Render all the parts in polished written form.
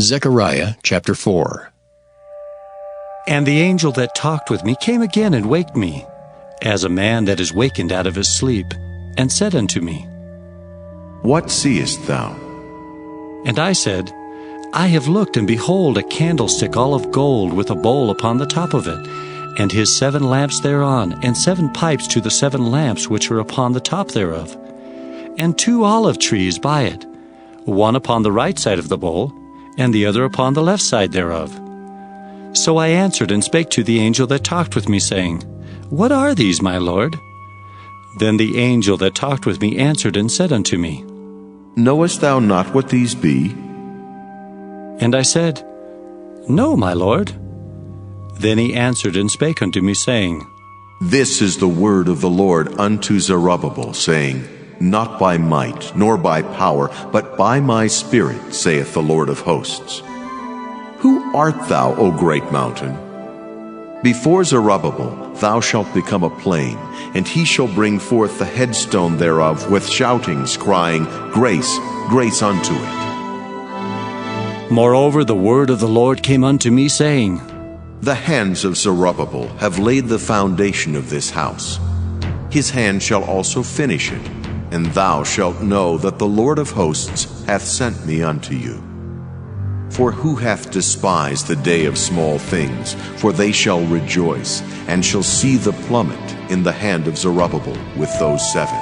Zechariah chapter 4. And the angel that talked with me came again and waked me, as a man that is wakened out of his sleep, and said unto me, What seest thou? And I said, I have looked, and behold, a candlestick all of gold, with a bowl upon the top of it, and his 7 lamps thereon, and 7 pipes to the 7 lamps which are upon the top thereof, and 2 olive trees by it, one upon the right side of the bowl, and the other upon the left side thereof. So I answered and spake to the angel that talked with me, saying, What are these, my Lord? Then the angel that talked with me answered and said unto me, Knowest thou not what these be? And I said, No, my Lord. Then he answered and spake unto me, saying, This is the word of the Lord unto Zerubbabel, saying, Not by might, nor by power, but by my Spirit, saith the Lord of hosts. Who art thou, O great mountain? Before Zerubbabel thou shalt become a plain, and he shall bring forth the headstone thereof with shoutings, crying, Grace, grace unto it. Moreover the word of the Lord came unto me, saying, The hands of Zerubbabel have laid the foundation of this house. His hand shall also finish it. And thou shalt know that the Lord of hosts hath sent me unto you. For who hath despised the day of small things? For they shall rejoice, and shall see the plummet in the hand of Zerubbabel with those 7.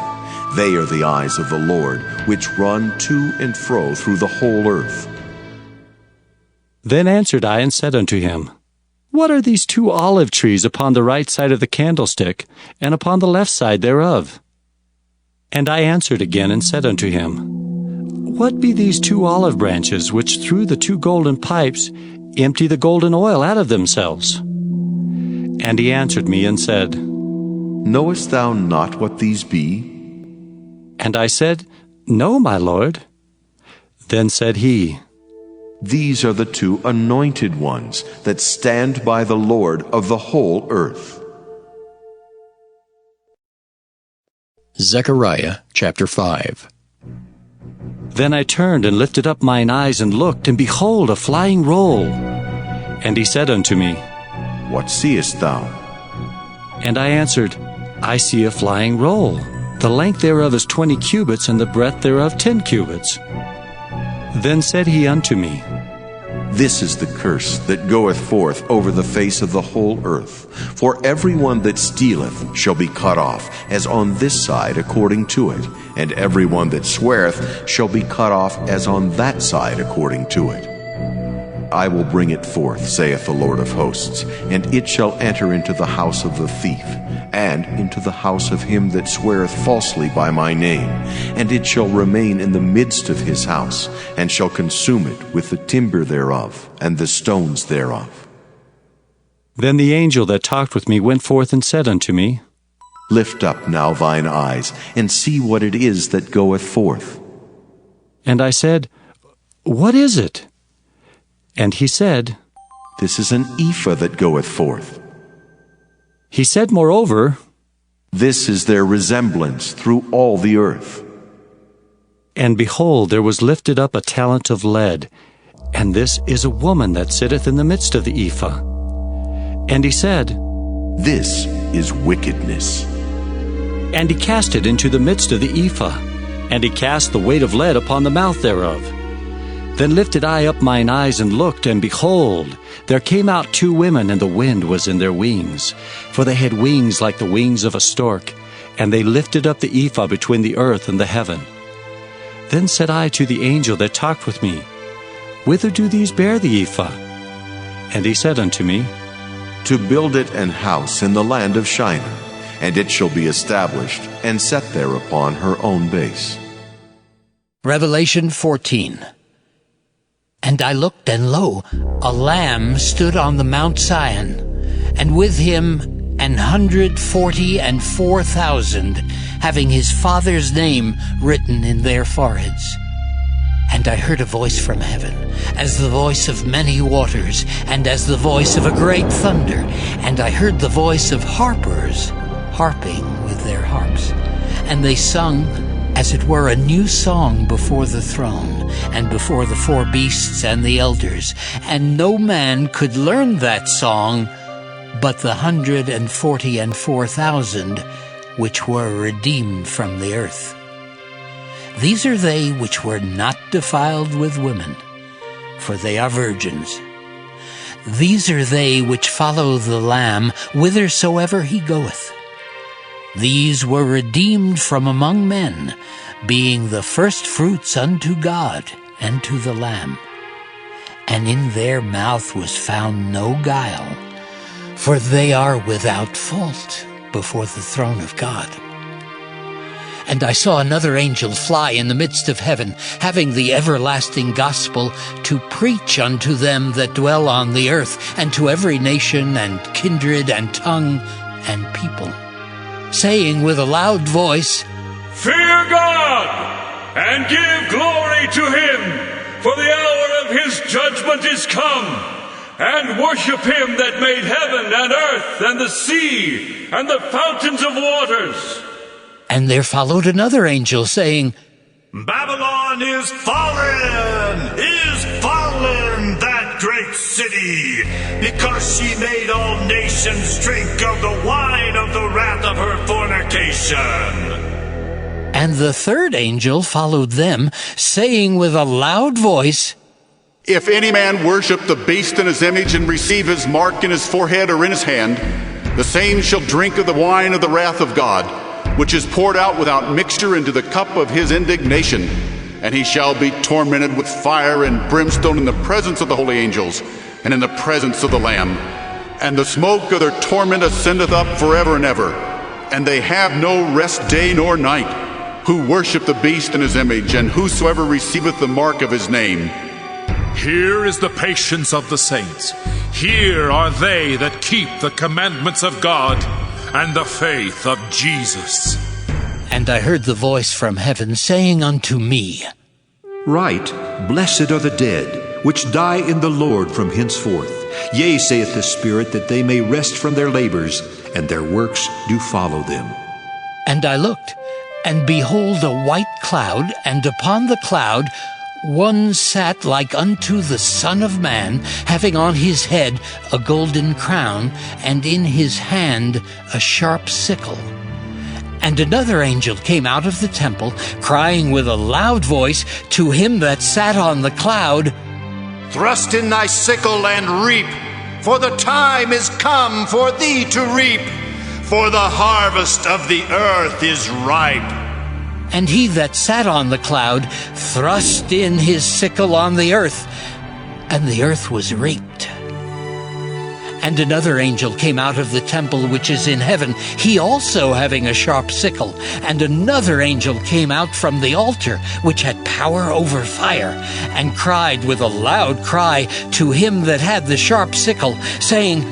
They are the eyes of the Lord, which run to and fro through the whole earth. Then answered I and said unto him, What are these 2 olive trees upon the right side of the candlestick, and upon the left side thereof? And I answered again and said unto him, What be these 2 olive branches, which through the 2 golden pipes empty the golden oil out of themselves? And he answered me and said, Knowest thou not what these be? And I said, No, my Lord. Then said he, These are the 2 anointed ones that stand by the Lord of the whole earth. Zechariah chapter 5. Then I turned and lifted up mine eyes and looked, and behold, a flying roll. And he said unto me, What seest thou? And I answered, I see a flying roll. The length thereof is 20 cubits, and the breadth thereof 10 cubits. Then said he unto me, This is the curse that goeth forth over the face of the whole earth. For every one that stealeth shall be cut off, as on this side according to it, and every one that sweareth shall be cut off, as on that side according to it. I will bring it forth, saith the Lord of hosts, and it shall enter into the house of the thief, and into the house of him that sweareth falsely by my name, and it shall remain in the midst of his house, and shall consume it with the timber thereof, and the stones thereof. Then the angel that talked with me went forth and said unto me, Lift up now thine eyes, and see what it is that goeth forth. And I said, What is it? And he said, This is an ephah that goeth forth. He said moreover, This is their resemblance through all the earth. And behold, there was lifted up a talent of lead, and this is a woman that sitteth in the midst of the ephah. And he said, This is wickedness. And he cast it into the midst of the ephah, and he cast the weight of lead upon the mouth thereof. Then lifted I up mine eyes and looked, and behold, there came out 2 women, and the wind was in their wings. For they had wings like the wings of a stork, and they lifted up the ephah between the earth and the heaven. Then said I to the angel that talked with me, Whither do these bear the ephah? And he said unto me, To build it an house in the land of Shinar, and it shall be established and set there upon her own base. Revelation 14. And I looked, and lo, a Lamb stood on the Mount Zion, and with him 144,000, having his Father's name written in their foreheads. And I heard a voice from heaven, as the voice of many waters, and as the voice of a great thunder. And I heard the voice of harpers harping with their harps. And they sung as it were a new song before the throne, and before the four beasts and the elders. And no man could learn that song but the 144,000 which were redeemed from the earth. These are they which were not defiled with women, for they are virgins. These are they which follow the Lamb whithersoever he goeth. These were redeemed from among men, being the firstfruits unto God and to the Lamb. And in their mouth was found no guile, for they are without fault before the throne of God. And I saw another angel fly in the midst of heaven, having the everlasting gospel to preach unto them that dwell on the earth, and to every nation and kindred and tongue and people, saying with a loud voice, Fear God, and give glory to him, for the hour of his judgment is come, and worship him that made heaven and earth and the sea and the fountains of waters. And there followed another angel, saying, Babylon is fallen, that great city, because she made all nations drink of the wine of the wrath of her fornication. And the third angel followed them, saying with a loud voice, If any man worship the beast in his image and receive his mark in his forehead or in his hand, the same shall drink of the wine of the wrath of God, which is poured out without mixture into the cup of his indignation. And he shall be tormented with fire and brimstone in the presence of the holy angels, and in the presence of the Lamb. And the smoke of their torment ascendeth up forever and ever. And they have no rest day nor night, who worship the beast in his image, and whosoever receiveth the mark of his name. Here is the patience of the saints. Here are they that keep the commandments of God and the faith of Jesus. And I heard the voice from heaven saying unto me, Write, Blessed are the dead, which die in the Lord from henceforth. Yea, saith the Spirit, that they may rest from their labors, and their works do follow them. And I looked, and behold a white cloud, and upon the cloud one sat like unto the Son of Man, having on his head a golden crown, and in his hand a sharp sickle. And another angel came out of the temple, crying with a loud voice to him that sat on the cloud, Thrust in thy sickle and reap, for the time is come for thee to reap, for the harvest of the earth is ripe. And he that sat on the cloud thrust in his sickle on the earth, and the earth was reaped. And another angel came out of the temple which is in heaven, he also having a sharp sickle. And another angel came out from the altar, which had power over fire, and cried with a loud cry to him that had the sharp sickle, saying,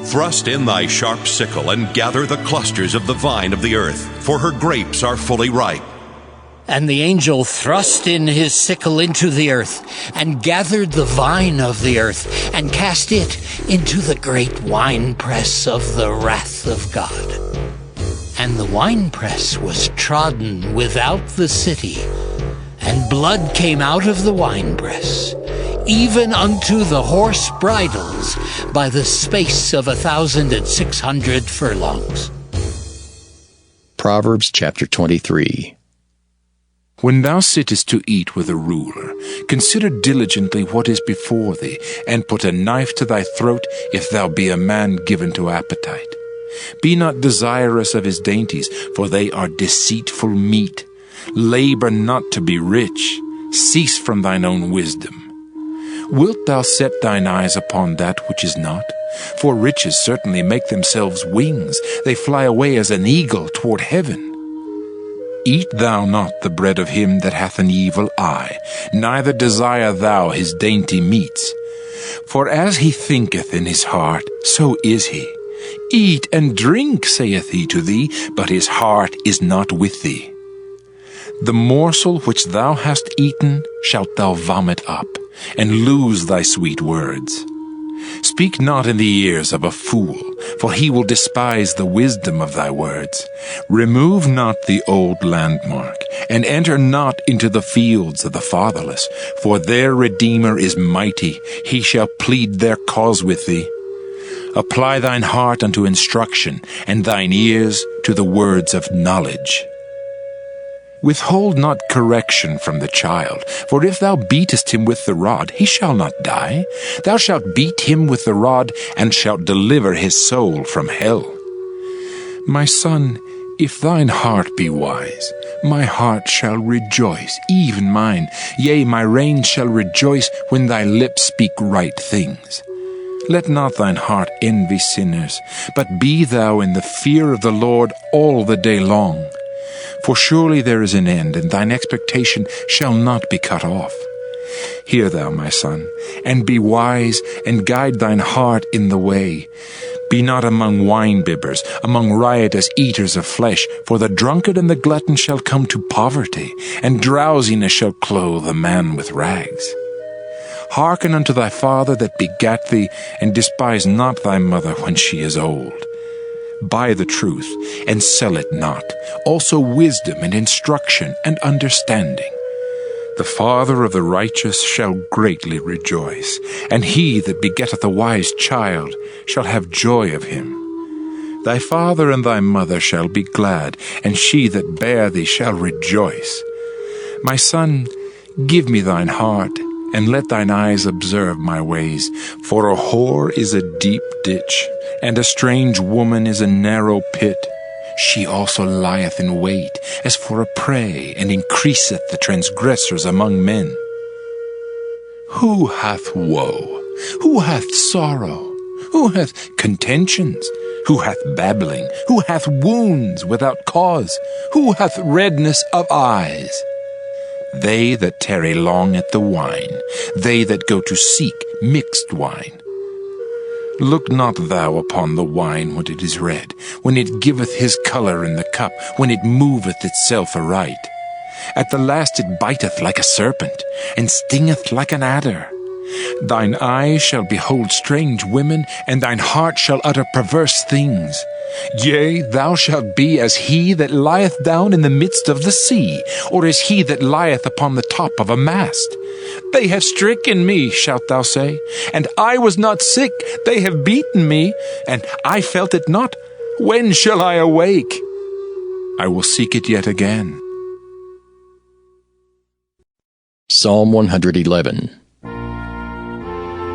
Thrust in thy sharp sickle, and gather the clusters of the vine of the earth, for her grapes are fully ripe. And the angel thrust in his sickle into the earth, and gathered the vine of the earth, and cast it into the great winepress of the wrath of God. And the winepress was trodden without the city, and blood came out of the winepress, even unto the horse bridles, by the space of 1,600 furlongs. Proverbs chapter 23. When thou sittest to eat with a ruler, consider diligently what is before thee, and put a knife to thy throat, if thou be a man given to appetite. Be not desirous of his dainties, for they are deceitful meat. Labor not to be rich. Cease from thine own wisdom. Wilt thou set thine eyes upon that which is not? For riches certainly make themselves wings. They fly away as an eagle toward heaven. Eat thou not the bread of him that hath an evil eye, neither desire thou his dainty meats. For as he thinketh in his heart, so is he. Eat and drink, saith he to thee, but his heart is not with thee. The morsel which thou hast eaten shalt thou vomit up, and lose thy sweet words. Speak not in the ears of a fool, for he will despise the wisdom of thy words. Remove not the old landmark, and enter not into the fields of the fatherless, for their Redeemer is mighty, he shall plead their cause with thee. Apply thine heart unto instruction, and thine ears to the words of knowledge. Withhold not correction from the child, for if thou beatest him with the rod, he shall not die. Thou shalt beat him with the rod, and shalt deliver his soul from hell. My son, if thine heart be wise, my heart shall rejoice, even mine. Yea, my reins shall rejoice when thy lips speak right things. Let not thine heart envy sinners, but be thou in the fear of the Lord all the day long. For surely there is an end, and thine expectation shall not be cut off. Hear thou, my son, and be wise, and guide thine heart in the way. Be not among wine-bibbers, among riotous eaters of flesh, for the drunkard and the glutton shall come to poverty, and drowsiness shall clothe a man with rags. Hearken unto thy father that begat thee, and despise not thy mother when she is old. Buy the truth, and sell it not, also wisdom and instruction and understanding. The father of the righteous shall greatly rejoice, and he that begetteth a wise child shall have joy of him. Thy father and thy mother shall be glad, and she that bare thee shall rejoice. My son, give me thine heart, and let thine eyes observe my ways. For a whore is a deep ditch, and a strange woman is a narrow pit. She also lieth in wait as for a prey, and increaseth the transgressors among men. Who hath woe? Who hath sorrow? Who hath contentions? Who hath babbling? Who hath wounds without cause? Who hath redness of eyes? They that tarry long at the wine, they that go to seek mixed wine. Look not thou upon the wine when it is red, when it giveth his colour in the cup, when it moveth itself aright. At the last it biteth like a serpent, and stingeth like an adder. Thine eyes shall behold strange women, and thine heart shall utter perverse things. Yea, thou shalt be as he that lieth down in the midst of the sea, or as he that lieth upon the top of a mast. They have stricken me, shalt thou say, and I was not sick. They have beaten me, and I felt it not. When shall I awake? I will seek it yet again. Psalm 111.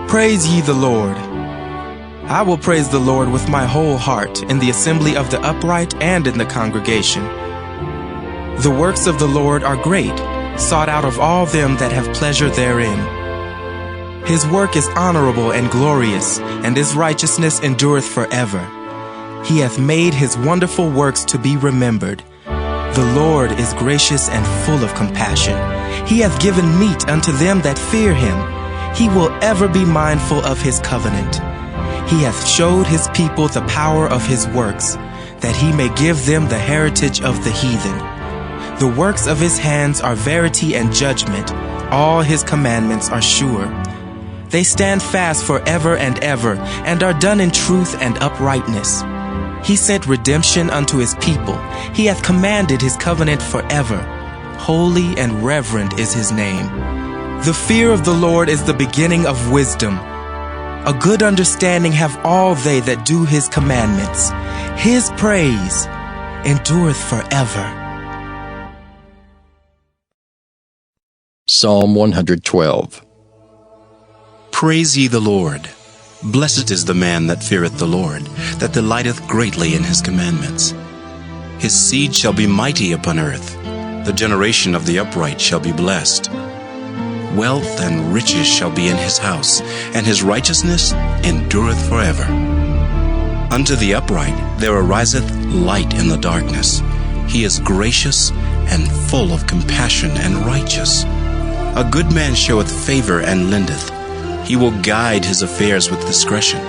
Praise ye the Lord. I will praise the Lord with my whole heart in the assembly of the upright and in the congregation. The works of the Lord are great, sought out of all them that have pleasure therein. His work is honorable and glorious, and his righteousness endureth forever. He hath made his wonderful works to be remembered. The Lord is gracious and full of compassion. He hath given meat unto them that fear him. He will ever be mindful of his covenant. He hath showed his people the power of his works, that he may give them the heritage of the heathen. The works of his hands are verity and judgment. All his commandments are sure. They stand fast forever and ever, and are done in truth and uprightness. He sent redemption unto his people. He hath commanded his covenant forever. Holy and reverend is his name. The fear of the Lord is the beginning of wisdom. A good understanding have all they that do his commandments. His praise endureth forever. Psalm 112. Praise ye the Lord. Blessed is the man that feareth the Lord, that delighteth greatly in his commandments. His seed shall be mighty upon earth. The generation of the upright shall be blessed. Wealth and riches shall be in his house, and his righteousness endureth forever. Unto the upright there ariseth light in the darkness. He is gracious and full of compassion and righteous. A good man showeth favor and lendeth. He will guide his affairs with discretion.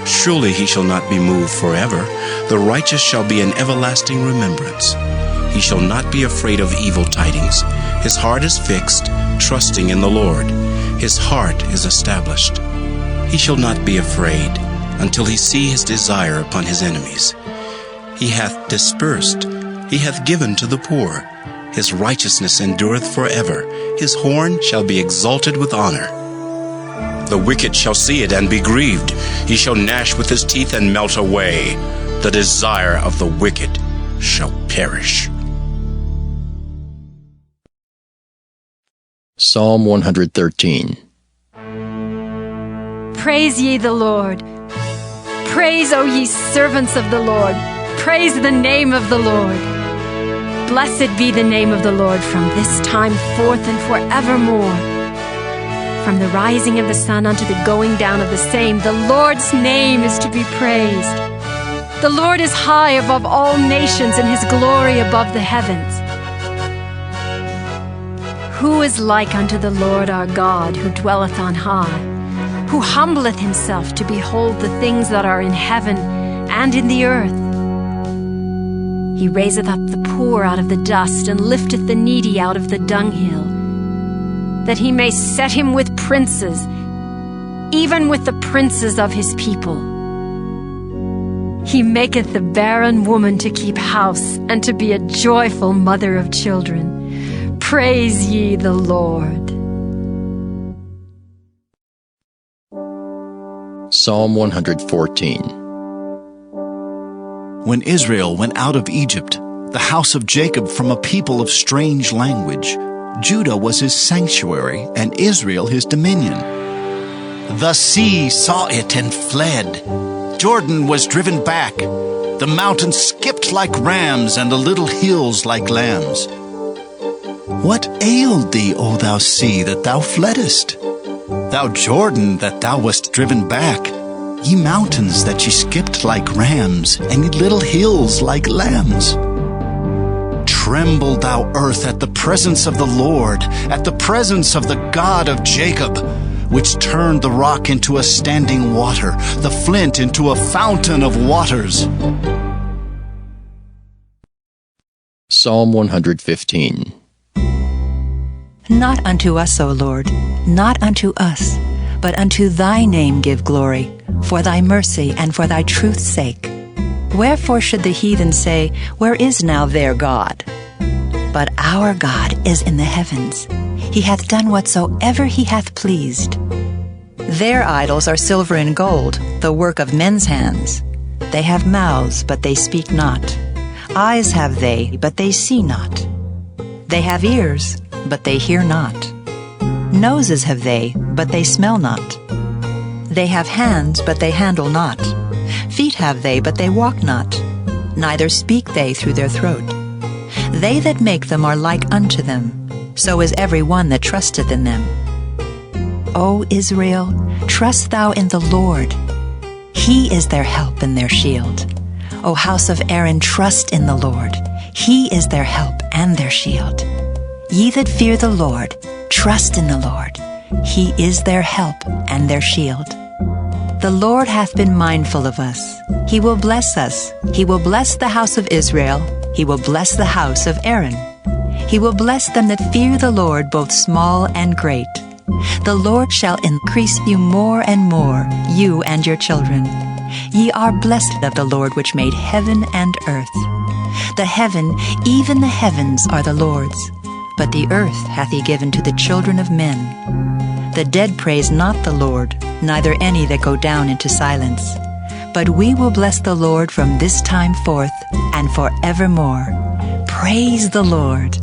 Surely he shall not be moved forever. The righteous shall be an everlasting remembrance. He shall not be afraid of evil tidings. His heart is fixed, trusting in the Lord. His heart is established. He shall not be afraid until he see his desire upon his enemies. He hath dispersed, he hath given to the poor. His righteousness endureth forever. His horn shall be exalted with honor. The wicked shall see it and be grieved. He shall gnash with his teeth and melt away. The desire of the wicked shall perish. Psalm 113. Praise ye the Lord. Praise, O ye servants of the Lord. Praise the name of the Lord. Blessed be the name of the Lord from this time forth and forevermore. From the rising of the sun unto the going down of the same, the Lord's name is to be praised. The Lord is high above all nations, and his glory above the heavens. Who is like unto the Lord our God, who dwelleth on high, who humbleth himself to behold the things that are in heaven and in the earth? He raiseth up the poor out of the dust, and lifteth the needy out of the dunghill, that he may set him with princes, even with the princes of his people. He maketh the barren woman to keep house, and to be a joyful mother of children. Praise ye the Lord. Psalm 114. When Israel went out of Egypt, the house of Jacob from a people of strange language, Judah was his sanctuary, and Israel his dominion. The sea saw it and fled. Jordan was driven back. The mountains skipped like rams, and the little hills like lambs. What ailed thee, O thou sea, that thou fleddest? Thou Jordan, that thou wast driven back? Ye mountains, that ye skipped like rams, and ye little hills like lambs. Tremble, thou earth, at the presence of the Lord, at the presence of the God of Jacob, which turned the rock into a standing water, the flint into a fountain of waters. Psalm 115. Not unto us, O Lord, not unto us, but unto thy name give glory, for thy mercy and for thy truth's sake. Wherefore should the heathen say, Where is now their God? But our God is in the heavens. He hath done whatsoever he hath pleased. Their idols are silver and gold, the work of men's hands. They have mouths, but they speak not. Eyes have they, but they see not. They have ears, but they hear not. Noses have they, but they smell not. They have hands, but they handle not. Feet have they, but they walk not. Neither speak they through their throat. They that make them are like unto them. So is every one that trusteth in them. O Israel, trust thou in the Lord. He is their help and their shield. O house of Aaron, trust in the Lord. He is their help and their shield. Ye that fear the Lord, trust in the Lord. He is their help and their shield. The Lord hath been mindful of us. He will bless us. He will bless the house of Israel. He will bless the house of Aaron. He will bless them that fear the Lord, both small and great. The Lord shall increase you more and more, you and your children. Ye are blessed of the Lord, which made heaven and earth. The heaven, even the heavens, are the Lord's, but the earth hath he given to the children of men. The dead praise not the Lord, neither any that go down into silence. But we will bless the Lord from this time forth and forevermore. Praise the Lord.